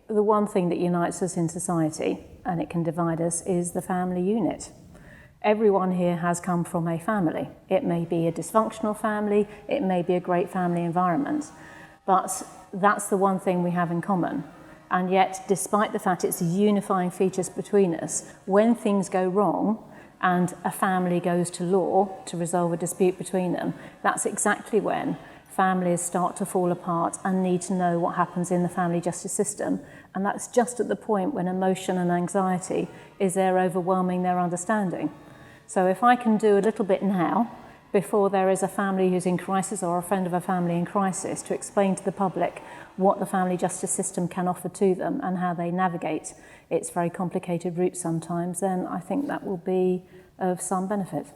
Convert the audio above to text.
the one thing that unites us in society, and it can divide us, is the family unit. Everyone here has come from a family. It may be a dysfunctional family, it may be a great family environment, but that's the one thing we have in common. And yet, despite the fact it's a unifying feature between us, when things go wrong and a family goes to law to resolve a dispute between them, that's exactly when families start to fall apart and need to know what happens in the family justice system. And that's just at the point when emotion and anxiety is there overwhelming their understanding. So if I can do a little bit now, before there is a family who's in crisis or a friend of a family in crisis, to explain to the public what the family justice system can offer to them and how they navigate its very complicated route sometimes, then I think that will be of some benefit.